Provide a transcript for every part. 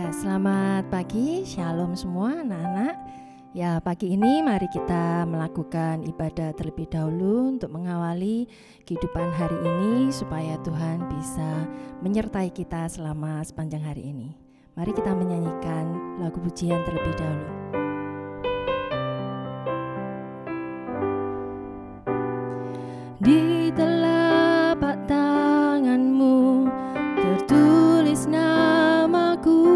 Ya, selamat pagi, shalom semua anak-anak. Ya, pagi ini mari kita melakukan ibadah terlebih dahulu untuk mengawali kehidupan hari ini supaya Tuhan bisa menyertai kita selama sepanjang hari ini. Mari kita menyanyikan lagu pujian terlebih dahulu. Di telapak tanganmu tertulis namaku,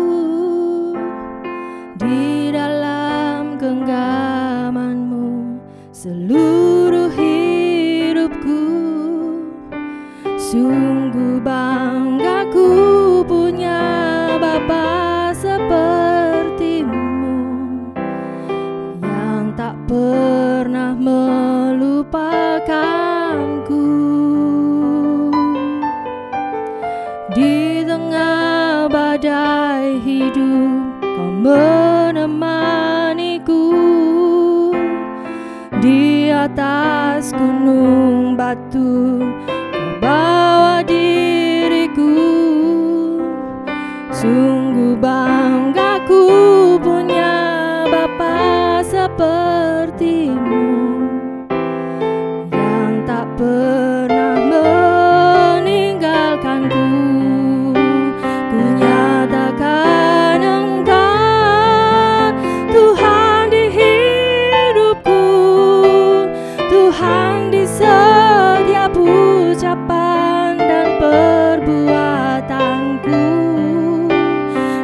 di dalam genggamanmu seluruh hidupku. Sungguh bangga ku punya Bapa sepertimu, yang tak pernah melupakanku. Di tengah badai hidup Kau menemaniku, di atas gunung batu Kau bawa diriku. Sungguh bangga ku punya Bapa sepertimu, yang tak pernah meninggalkanku. Ku nyatakan Engkau Tuhan di hidupku, Tuhan di setiap ucapan dan perbuatanku.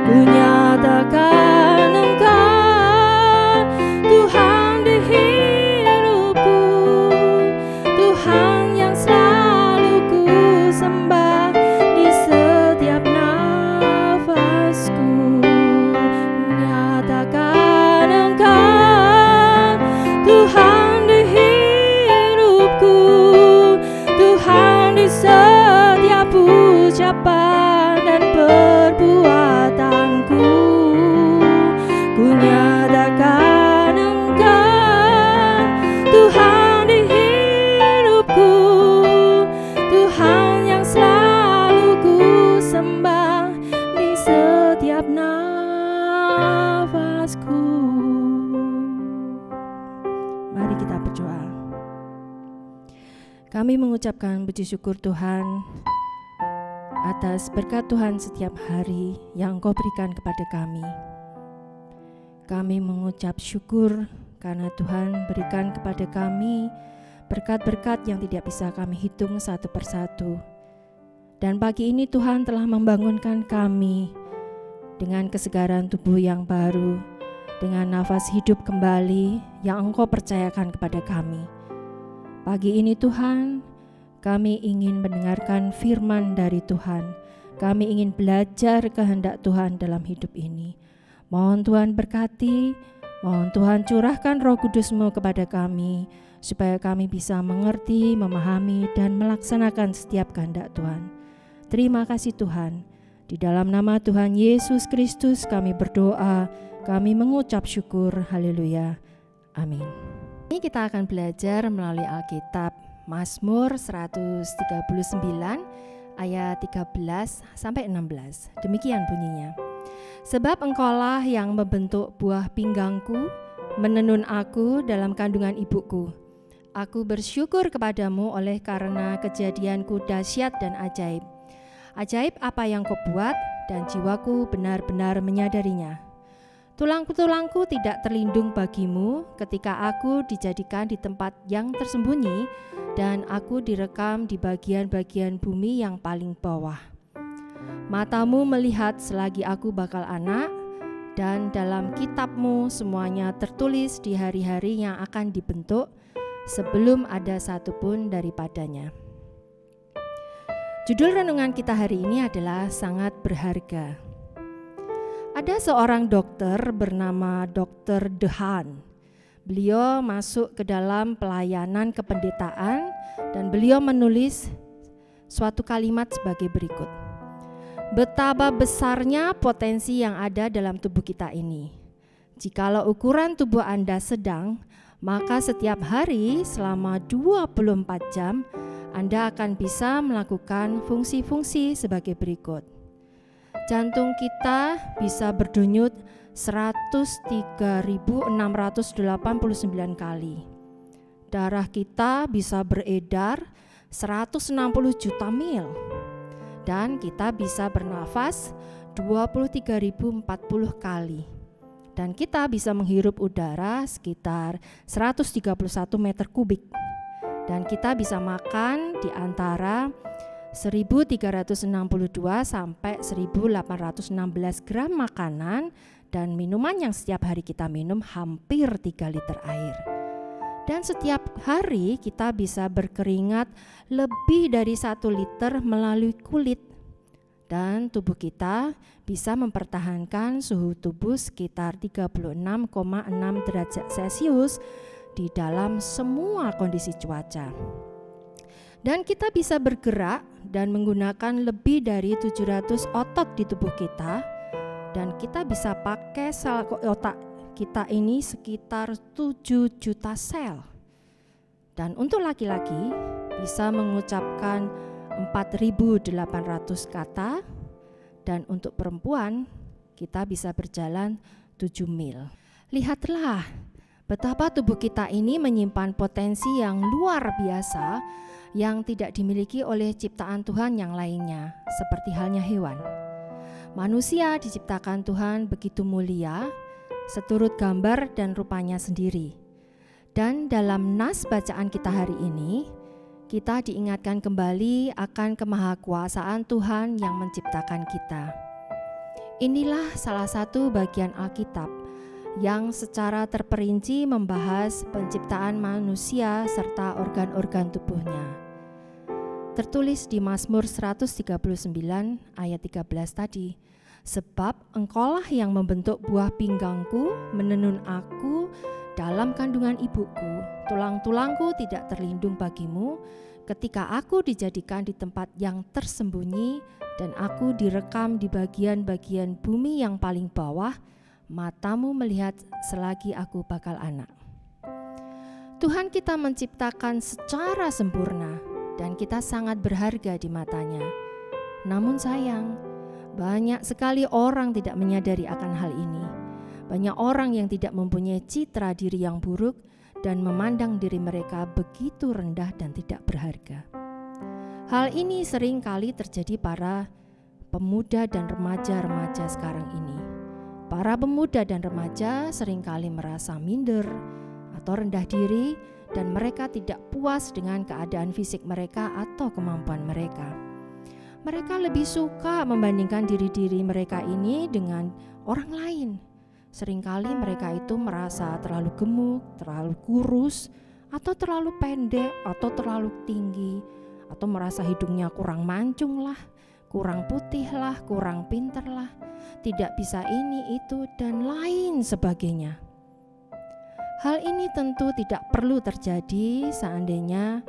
Ku nyatakan Engkau Tuhan di hidupku, Tuhan yang selalu ku sembah di setiap nafasku. Ku nyatakan Engkau Tuhan di hidupku, Tuhan di setiap ucapan dan perbuatanku. Ku nyatakan Engkau Tuhan di hidupku, Tuhan yang selalu ku sembah di setiap nafasku. Mari kita berdoa. Kami mengucapkan puji syukur Tuhan atas berkat Tuhan setiap hari yang Engkau berikan kepada kami. Kami mengucap syukur karena Tuhan berikan kepada kami berkat-berkat yang tidak bisa kami hitung satu persatu. Dan pagi ini Tuhan telah membangunkan kami dengan kesegaran tubuh yang baru, dengan nafas hidup kembali yang Engkau percayakan kepada kami. Pagi ini Tuhan, kami ingin mendengarkan firman dari Tuhan. Kami ingin belajar kehendak Tuhan dalam hidup ini. Mohon Tuhan berkati, mohon Tuhan curahkan Roh Kudus-Mu kepada kami, supaya kami bisa mengerti, memahami, dan melaksanakan setiap kehendak Tuhan. Terima kasih Tuhan. Di dalam nama Tuhan Yesus Kristus kami berdoa, kami mengucap syukur. Haleluya. Amin. Ini kita akan belajar melalui Alkitab Mazmur 139 ayat 13 sampai 16. Demikian bunyinya. Sebab Engkaulah yang membentuk buah pinggangku, menenun aku dalam kandungan ibuku. Aku bersyukur kepadamu oleh karena kejadianku dahsyat dan ajaib. Ajaib apa yang Kau buat, dan jiwaku benar-benar menyadarinya. Tulang-tulangku tidak terlindung bagimu ketika aku dijadikan di tempat yang tersembunyi dan aku direkam di bagian-bagian bumi yang paling bawah. Matamu melihat selagi aku bakal anak, dan dalam kitab-Mu semuanya tertulis di hari-hari yang akan dibentuk sebelum ada satupun daripadanya. Judul renungan kita hari ini adalah sangat berharga. Ada seorang dokter bernama Dr. Dehaan. Beliau masuk ke dalam pelayanan kependetaan dan beliau menulis suatu kalimat sebagai berikut. Betapa besarnya potensi yang ada dalam tubuh kita ini. Jikalau ukuran tubuh Anda sedang, maka setiap hari selama 24 jam Anda akan bisa melakukan fungsi-fungsi sebagai berikut. Jantung kita bisa berdenyut 103.689 kali. Darah kita bisa beredar 160 juta mil. Dan kita bisa bernafas 23.040 kali. Dan kita bisa menghirup udara sekitar 131 meter kubik. Dan kita bisa makan di antara 1.362 sampai 1.816 gram makanan dan minuman yang setiap hari kita minum hampir 3 liter air. Dan setiap hari kita bisa berkeringat lebih dari 1 liter melalui kulit. Dan tubuh kita bisa mempertahankan suhu tubuh sekitar 36,6 derajat Celcius di dalam semua kondisi cuaca. Dan kita bisa bergerak dan menggunakan lebih dari 700 otot di tubuh kita. Dan kita bisa pakai sel otak kita ini sekitar 7 juta sel. Dan untuk laki-laki bisa mengucapkan 4.800 kata. Dan untuk perempuan kita bisa berjalan 7 mil. Lihatlah betapa tubuh kita ini menyimpan potensi yang luar biasa yang tidak dimiliki oleh ciptaan Tuhan yang lainnya, seperti halnya hewan. Manusia diciptakan Tuhan begitu mulia, seturut gambar dan rupanya sendiri. Dan dalam nas bacaan kita hari ini, kita diingatkan kembali akan kemahakuasaan Tuhan yang menciptakan kita. Inilah salah satu bagian Alkitab yang secara terperinci membahas penciptaan manusia serta organ-organ tubuhnya. Tertulis di Mazmur 139 ayat 13 tadi, sebab Engkaulah yang membentuk buah pinggangku, menenun aku dalam kandungan ibuku. Tulang-tulangku tidak terlindung bagimu ketika aku dijadikan di tempat yang tersembunyi dan aku direkam di bagian-bagian bumi yang paling bawah. Matamu melihat selagi aku bakal anak. Tuhan kita menciptakan secara sempurna dan kita sangat berharga di matanya. Namun sayang, banyak sekali orang tidak menyadari akan hal ini. Banyak orang yang tidak mempunyai citra diri yang buruk dan memandang diri mereka begitu rendah dan tidak berharga. Hal ini sering kali terjadi para pemuda dan remaja-remaja sekarang ini. Para pemuda dan remaja seringkali merasa minder atau rendah diri dan mereka tidak puas dengan keadaan fisik mereka atau kemampuan mereka. Mereka lebih suka membandingkan diri-diri mereka ini dengan orang lain. Seringkali mereka itu merasa terlalu gemuk, terlalu kurus, atau terlalu pendek, atau terlalu tinggi, atau merasa hidungnya kurang mancung lah, kurang putih lah, kurang pinter lah, tidak bisa ini, itu, dan lain sebagainya. Hal ini tentu tidak perlu terjadi seandainya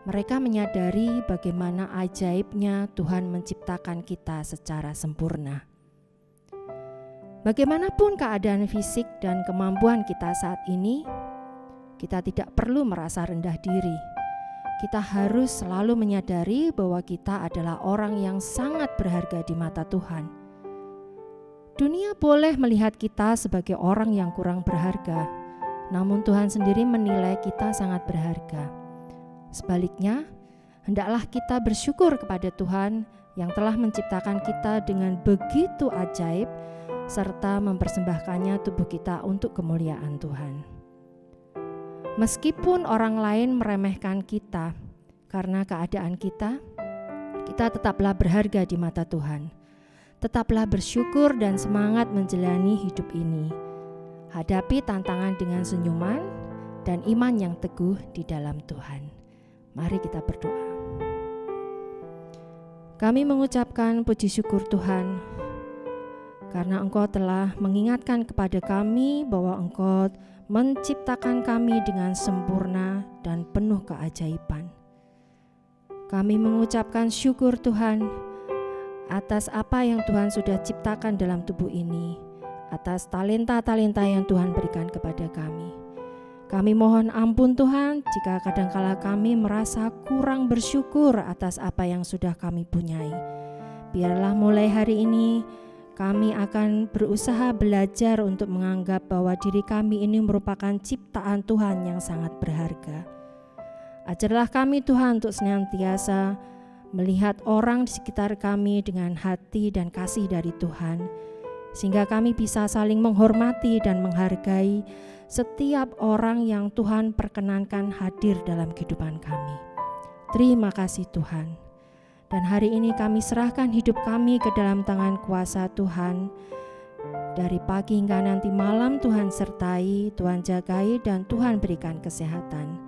mereka menyadari bagaimana ajaibnya Tuhan menciptakan kita secara sempurna. Bagaimanapun keadaan fisik dan kemampuan kita saat ini, kita tidak perlu merasa rendah diri. Kita harus selalu menyadari bahwa kita adalah orang yang sangat berharga di mata Tuhan. Dunia boleh melihat kita sebagai orang yang kurang berharga, namun Tuhan sendiri menilai kita sangat berharga. Sebaliknya, hendaklah kita bersyukur kepada Tuhan yang telah menciptakan kita dengan begitu ajaib, serta mempersembahkannya tubuh kita untuk kemuliaan Tuhan. Meskipun orang lain meremehkan kita karena keadaan kita tetaplah berharga di mata Tuhan. Tetaplah bersyukur dan semangat menjalani hidup ini. Hadapi tantangan dengan senyuman dan iman yang teguh di dalam Tuhan. Mari kita berdoa. Kami mengucapkan puji syukur Tuhan, karena Engkau telah mengingatkan kepada kami bahwa Engkau menciptakan kami dengan sempurna dan penuh keajaiban. Kami mengucapkan syukur Tuhan atas apa yang Tuhan sudah ciptakan dalam tubuh ini, atas talenta-talenta yang Tuhan berikan kepada kami. Kami mohon ampun Tuhan jika kadangkala kami merasa kurang bersyukur atas apa yang sudah kami punyai. Biarlah mulai hari ini kami akan berusaha belajar untuk menganggap bahwa diri kami ini merupakan ciptaan Tuhan yang sangat berharga. Ajarlah kami Tuhan untuk senantiasa melihat orang di sekitar kami dengan hati dan kasih dari Tuhan, sehingga kami bisa saling menghormati dan menghargai setiap orang yang Tuhan perkenankan hadir dalam kehidupan kami. Terima kasih Tuhan. Dan hari ini kami serahkan hidup kami ke dalam tangan kuasa Tuhan. Dari pagi hingga nanti malam Tuhan sertai, Tuhan jagai, dan Tuhan berikan kesehatan.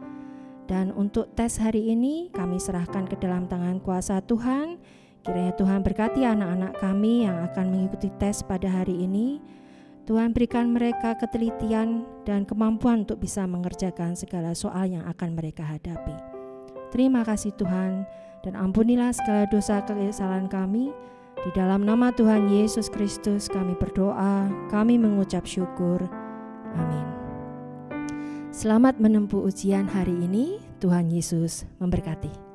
Dan untuk tes hari ini kami serahkan ke dalam tangan kuasa Tuhan. Kiranya Tuhan berkati anak-anak kami yang akan mengikuti tes pada hari ini. Tuhan berikan mereka ketelitian dan kemampuan untuk bisa mengerjakan segala soal yang akan mereka hadapi. Terima kasih Tuhan. Dan ampunilah segala dosa kesalahan kami. Di dalam nama Tuhan Yesus Kristus kami berdoa, kami mengucap syukur. Amin. Selamat menempuh ujian hari ini. Tuhan Yesus memberkati.